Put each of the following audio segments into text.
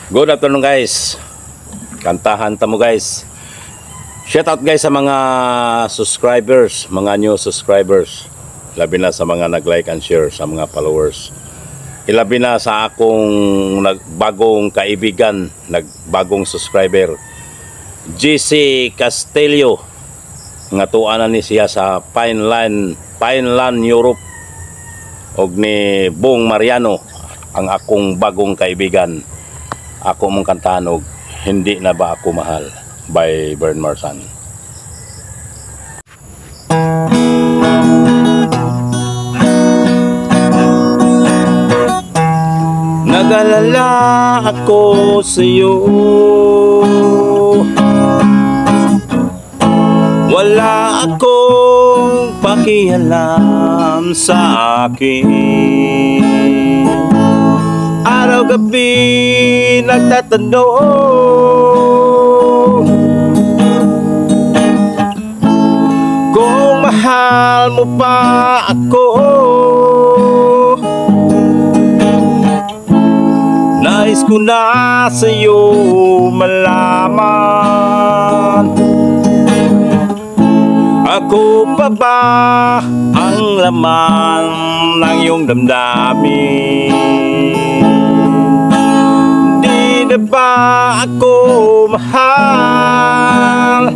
Good afternoon guys. Kantahan tamo guys. Shout out guys sa mga subscribers, mga new subscribers. Labi na sa mga nag-like and share, sa mga followers. Ilabi na sa akong nagbagong kaibigan, nagbagong subscriber. GC Castillo. Nga tuanan ni siya sa Pineland, Europe. Og ni Bong Mariano, ang akong bagong kaibigan. Ako mong kantanog, Hindi Na Ba Ako Mahal by Bern Marsan. Nag-alala ako sa'yo, wala akong pakialam sa akin. Araw-gabi nagtatanong kung mahal mo pa ako. Nais ko na sa'yo malaman, ako pa ba ang laman ng iyong damdamin? Di na ba ako mahal?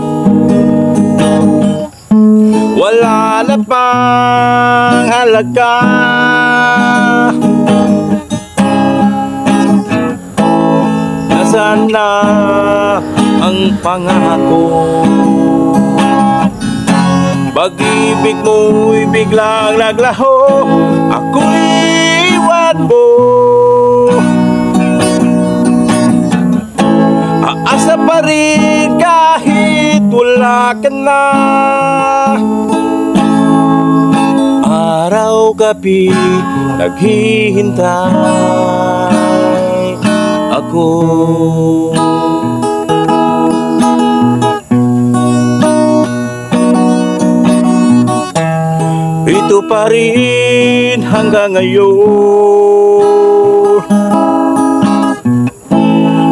Wala na bang halaga? Nasaan na ang pangako? Pag-ibig mo'y biglang naglaho, ako'y iwan mo. Aasa pa rin kahit wala ka na. Araw-gabi naghihintay ako. Ito pa rin hanggang ngayon,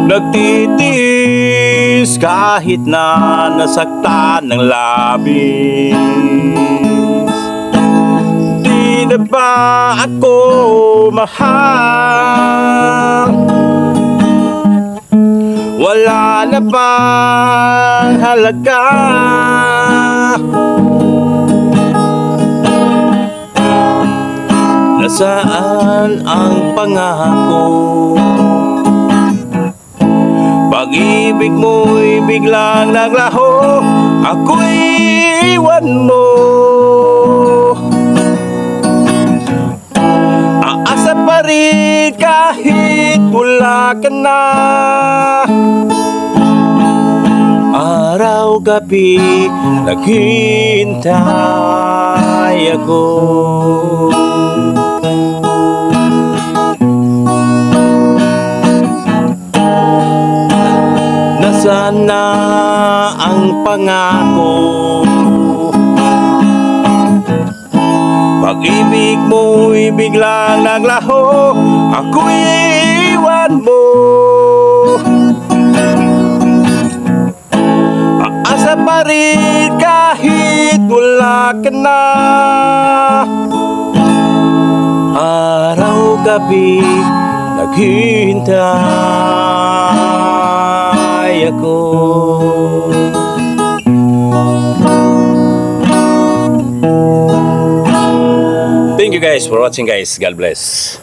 nagtitiis kahit na nasaktan ng labis. Di na ba ako mahal? Wala na bang halaga? Nasaan ang pangako? Pag-ibig mo'y biglang naglaho, ako'y iwan mo. Aasa pa rin kahit wala ka na. Araw-gabi naghihintay ako. Nasaan na ang pangako? Pag-ibig mo'y biglang naglaho, ako'y iwan mo. Aasa pa rin kahit wala ka na. Araw-gabi naghihintay ako. Thank you guys for watching guys. God bless.